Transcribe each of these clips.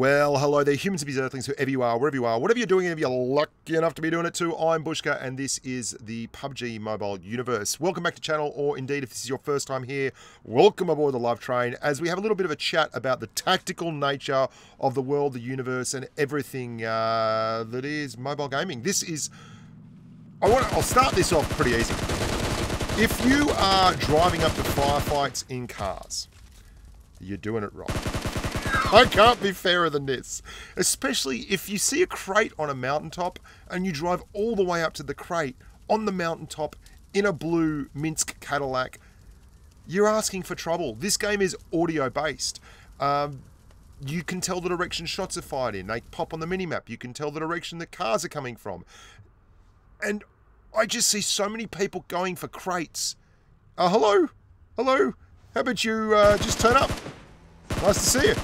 Well, hello there, humans, bees, earthlings, whoever you are, wherever you are, whatever you're doing, if you're lucky enough to be doing it too, I'm Bushka, and this is the PUBG Mobile Universe. Welcome back to the channel, or indeed, if this is your first time here, welcome aboard the Love Train, as we have a little bit of a chat about the tactical nature of the world, the universe, and everything that is mobile gaming. This is... I'll start this off pretty easy. If you are driving up to firefights in cars, you're doing it right. I can't be fairer than this. Especially if you see a crate on a mountaintop and you drive all the way up to the crate on the mountaintop in a blue Minsk Cadillac, you're asking for trouble. This game is audio based. You can tell the direction shots are fired in. They pop on the minimap. You can tell the direction the cars are coming from. And I just see so many people going for crates. Hello? Hello? How about you just turn up? Nice to see you.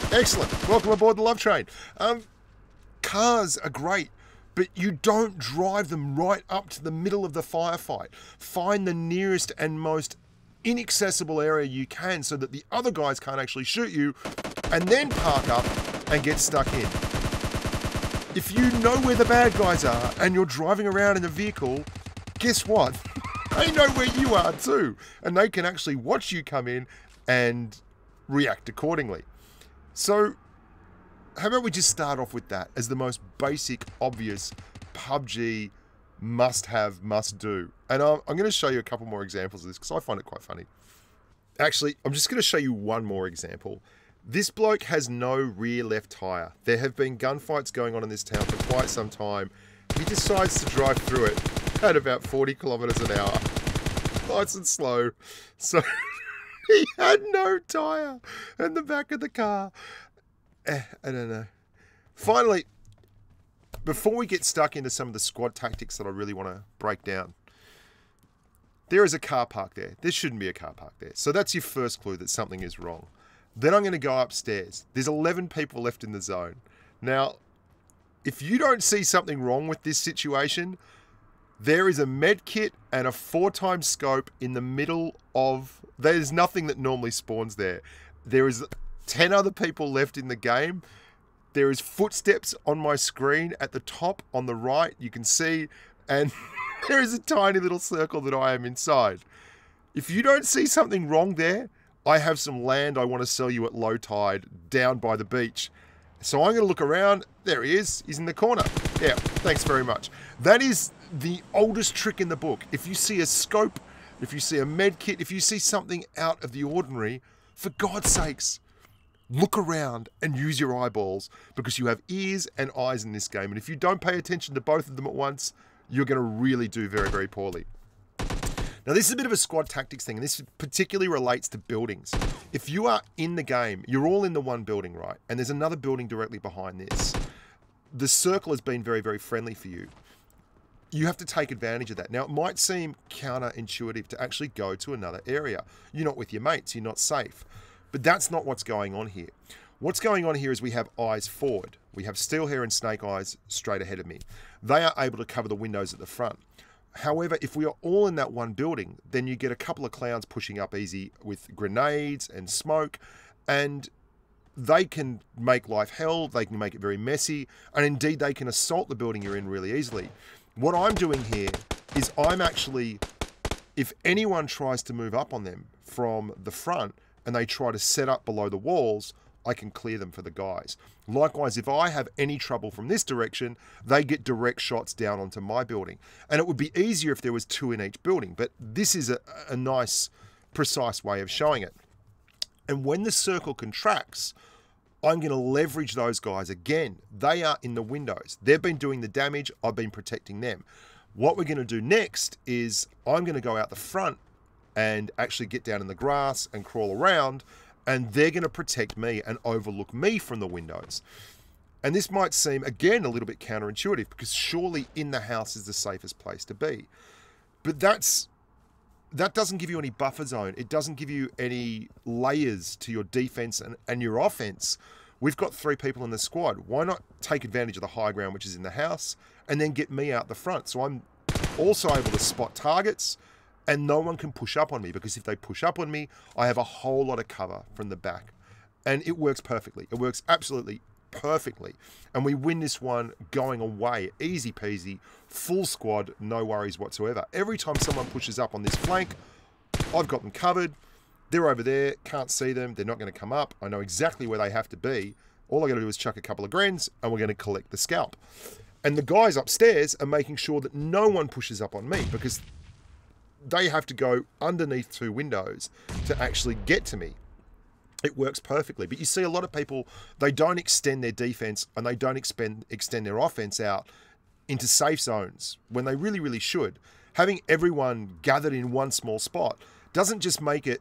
Excellent. Welcome aboard the Love Train. Cars are great, but you don't drive them right up to the middle of the firefight. Find the nearest and most inaccessible area you can so that the other guys can't actually shoot you, and then park up and get stuck in. If you know where the bad guys are and you're driving around in a vehicle, guess what? They know where you are too, and they can actually watch you come in and react accordingly. So, how about we just start off with that as the most basic, obvious PUBG must-have, must-do. And I'm going to show you a couple more examples of this because I find it quite funny. Actually, I'm just going to show you one more example. This bloke has no rear left tyre. There have been gunfights going on in this town for quite some time. He decides to drive through it at about 40 kilometers an hour. Nice and slow. So... he had no tyre in the back of the car. I don't know. Finally, before we get stuck into some of the squad tactics that I really want to break down, there is a car park there. There shouldn't be a car park there. So that's your first clue that something is wrong. Then I'm going to go upstairs. There's 11 people left in the zone. Now, if you don't see something wrong with this situation, there is a med kit and a 4x scope in the middle of... There's nothing that normally spawns there. There is 10 other people left in the game. There is footsteps on my screen at the top on the right. You can see. And there is a tiny little circle that I am inside. If you don't see something wrong there, I have some land I want to sell you at low tide down by the beach. So I'm going to look around. There he is. He's in the corner. Yeah, thanks very much. That is the oldest trick in the book. If you see a scope, if you see a med kit, if you see something out of the ordinary, for God's sakes, look around and use your eyeballs, because you have ears and eyes in this game. And if you don't pay attention to both of them at once, you're going to really do very, very poorly. Now, this is a bit of a squad tactics thing, and this particularly relates to buildings. If you are in the game, you're all in the one building, right? And there's another building directly behind this. The circle has been very, very friendly for you. You have to take advantage of that. Now, it might seem counterintuitive to actually go to another area. You're not with your mates, you're not safe. But that's not what's going on here. What's going on here is we have eyes forward. We have Steelhair and Snake Eyes straight ahead of me. They are able to cover the windows at the front. However, if we are all in that one building, then you get a couple of clowns pushing up easy with grenades and smoke, and they can make life hell, they can make it very messy, and indeed they can assault the building you're in really easily. What I'm doing here is I'm actually, if anyone tries to move up on them from the front and they try to set up below the walls, I can clear them for the guys. Likewise, if I have any trouble from this direction, they get direct shots down onto my building. And it would be easier if there was 2 in each building, but this is a nice, precise way of showing it. And when the circle contracts, I'm going to leverage those guys again. They are in the windows. They've been doing the damage. I've been protecting them. What we're going to do next is I'm going to go out the front and actually get down in the grass and crawl around, and they're going to protect me and overlook me from the windows. And this might seem, again, a little bit counterintuitive, because surely in the house is the safest place to be. But that doesn't give you any buffer zone. It doesn't give you any layers to your defense and your offense. We've got 3 people in the squad. Why not take advantage of the high ground, which is in the house, and then get me out the front? So I'm also able to spot targets, and no one can push up on me, because if they push up on me, I have a whole lot of cover from the back. And it works perfectly. It works absolutely perfectly. And we win this one going away. Easy peasy, full squad, no worries whatsoever. Every time someone pushes up on this flank, I've got them covered. They're over there, can't see them. They're not going to come up. I know exactly where they have to be. All I got to do is chuck a couple of grens and we're going to collect the scalp. And the guys upstairs are making sure that no one pushes up on me because they have to go underneath 2 windows to actually get to me. It works perfectly. But you see a lot of people, they don't extend their defense and they don't extend their offense out into safe zones when they really, really should. Having everyone gathered in one small spot doesn't just make it,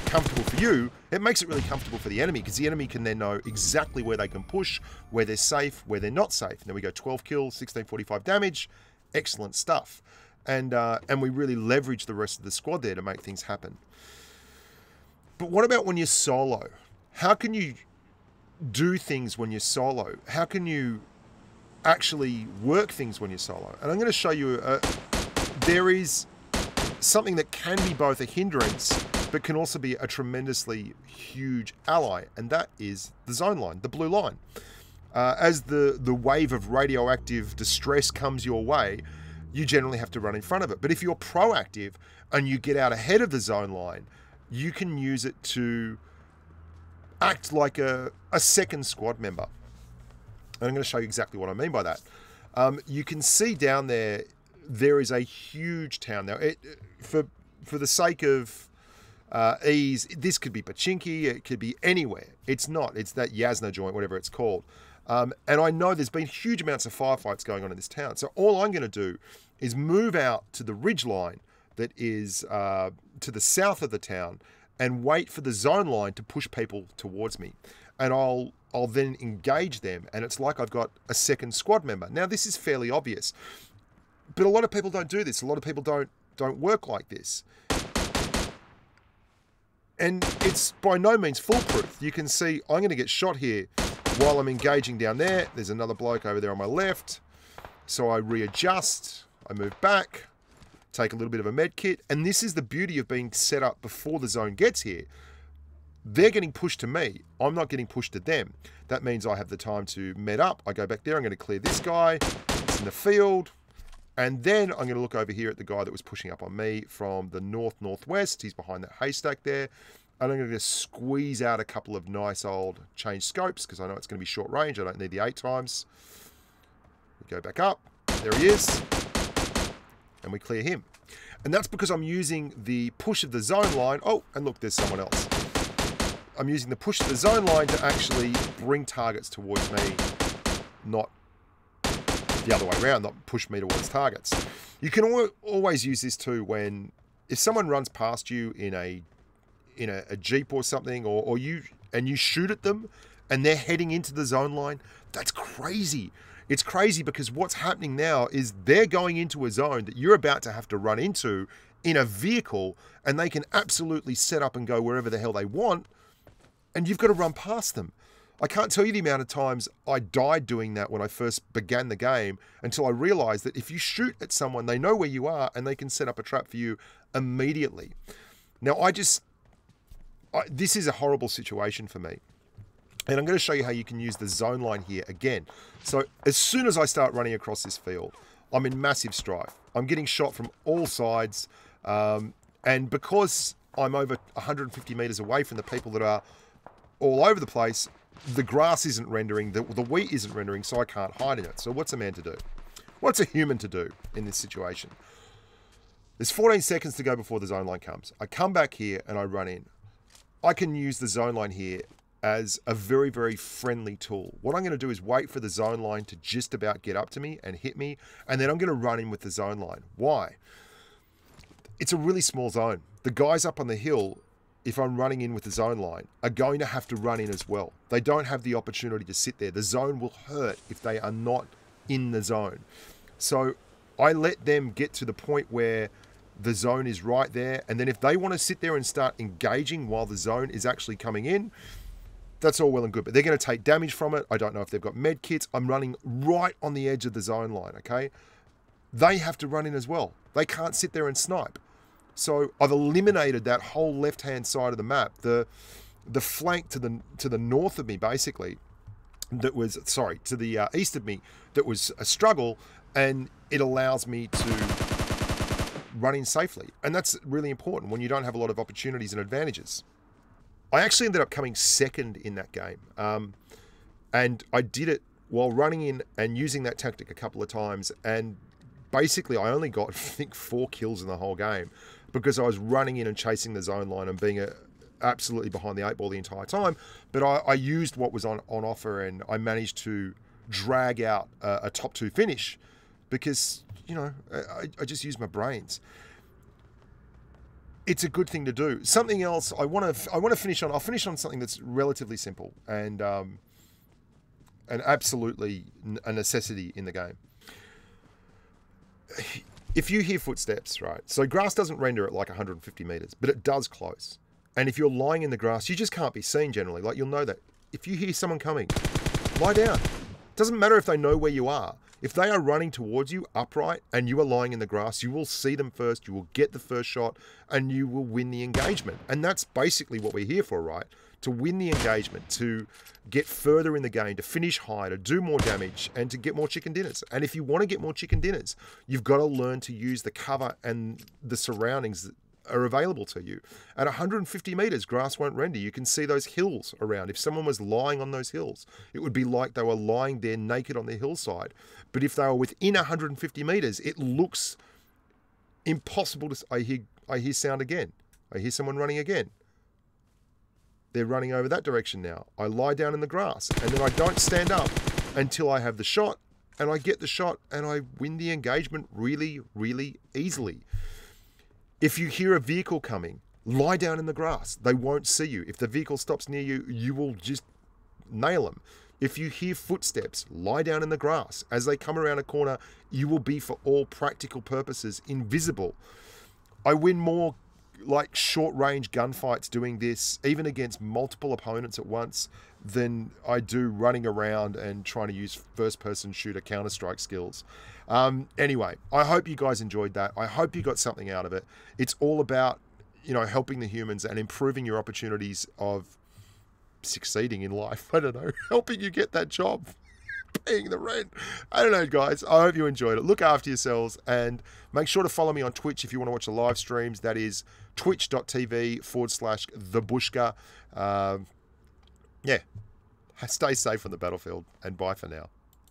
comfortable for you, it makes it really comfortable for the enemy because the enemy can then know exactly where they can push, where they're safe, where they're not safe. And then we go 12 kills, 1645 damage, excellent stuff. And we really leverage the rest of the squad there to make things happen. But what about when you're solo? How can you do things when you're solo? How can you actually work things when you're solo? And I'm going to show you, there is something that can be both a hindrance, but can also be a tremendously huge ally, and that is the zone line, the blue line. As the wave of radioactive distress comes your way, you generally have to run in front of it. But if you're proactive and you get out ahead of the zone line, you can use it to act like a second squad member. And I'm going to show you exactly what I mean by that. You can see down there, there is a huge town. Now, for the sake of ease, this could be Pochinki, it could be anywhere. It's not. It's that Yasna joint, whatever it's called. And I know there's been huge amounts of firefights going on in this town. So all I'm going to do is move out to the ridge line that is to the south of the town and wait for the zone line to push people towards me. And I'll then engage them, and it's like I've got a second squad member. Now, this is fairly obvious, but a lot of people don't do this. A lot of people don't work like this. And it's by no means foolproof. You can see I'm going to get shot here while I'm engaging down there. There's another bloke over there on my left. So I readjust, I move back, take a little bit of a med kit. And this is the beauty of being set up before the zone gets here. They're getting pushed to me. I'm not getting pushed to them. That means I have the time to med up. I go back there. I'm going to clear this guy. It's in the field. And then I'm going to look over here at the guy that was pushing up on me from the northwest. He's behind that haystack there. And I'm going to just squeeze out a couple of nice old change scopes because I know it's going to be short range. I don't need the 8 times. We go back up. There he is. And we clear him. And that's because I'm using the push of the zone line. Oh, and look, there's someone else. I'm using the push of the zone line to actually bring targets towards me, not the other way around, not push me towards targets. You can always use this too when, if someone runs past you in a Jeep or something, or you shoot at them and they're heading into the zone line, that's crazy. It's crazy because what's happening now is they're going into a zone that you're about to have to run into in a vehicle, and they can absolutely set up and go wherever the hell they want, and you've got to run past them. I can't tell you the amount of times I died doing that when I first began the game, until I realized that if you shoot at someone, they know where you are and they can set up a trap for you immediately. Now, this is a horrible situation for me. And I'm going to show you how you can use the zone line here again. So as soon as I start running across this field, I'm in massive strife. I'm getting shot from all sides. And because I'm over 150 meters away from the people that are all over the place, the grass isn't rendering, the wheat isn't rendering, so I can't hide in it. So what's a man to do? What's a human to do in this situation? There's 14 seconds to go before the zone line comes. I come back here and I run in. I can use the zone line here as a very, very friendly tool. What I'm going to do is wait for the zone line to just about get up to me and hit me, and then I'm going to run in with the zone line. Why? It's a really small zone. The guys up on the hill, if I'm running in with the zone line, are going to have to run in as well. They don't have the opportunity to sit there. The zone will hurt if they are not in the zone. So I let them get to the point where the zone is right there, and then if they want to sit there and start engaging while the zone is actually coming in, that's all well and good, but they're going to take damage from it. I don't know if they've got med kits. I'm running right on the edge of the zone line, okay? They have to run in as well. They can't sit there and snipe. So I've eliminated that whole left-hand side of the map. the flank to the north of me, basically, that was, sorry, to the east of me, that was a struggle, and it allows me to run in safely. And that's really important when you don't have a lot of opportunities and advantages. I actually ended up coming second in that game. And I did it while running in and using that tactic a couple of times. And basically, I only got, I think, 4 kills in the whole game because I was running in and chasing the zone line and being absolutely behind the 8 ball the entire time. But I used what was on offer, and I managed to drag out a top 2 finish because, you know, I just used my brains. It's a good thing to do. Something else I want to finish on. I'll finish on something that's relatively simple and absolutely a necessity in the game. If you hear footsteps, right? So grass doesn't render at like 150 meters, but it does close. And if you're lying in the grass, you just can't be seen generally. Like, you'll know that. If you hear someone coming, lie down. Doesn't matter if they know where you are. If they are running towards you upright and you are lying in the grass, you will see them first, you will get the first shot, and you will win the engagement. And that's basically what we're here for, right? To win the engagement, to get further in the game, to finish high, to do more damage, and to get more chicken dinners. And if you want to get more chicken dinners, you've got to learn to use the cover and the surroundings that are available to you. At 150 meters, grass won't render. You can see those hills around. If someone was lying on those hills, it would be like they were lying there naked on the hillside. But if they were within 150 meters, it looks impossible to... I hear sound again. I hear someone running again. They're running over that direction now. I lie down in the grass, and then I don't stand up until I have the shot, and I get the shot, and I win the engagement really, really easily. If you hear a vehicle coming, lie down in the grass. They won't see you. If the vehicle stops near you, you will just nail them. If you hear footsteps, lie down in the grass. As they come around a corner, you will be, for all practical purposes, invisible. I win more like short-range gunfights doing this, even against multiple opponents at once, than I do running around and trying to use first-person shooter Counter-Strike skills. Anyway, I hope you guys enjoyed that. I hope you got something out of it. It's all about, you know, helping the humans and improving your opportunities of succeeding in life. I don't know, helping you get that job, paying the rent. I don't know, guys. I hope you enjoyed it. Look after yourselves, and make sure to follow me on Twitch if you want to watch the live streams. That is twitch.tv/thebushka. Yeah, stay safe on the battlefield, and bye for now.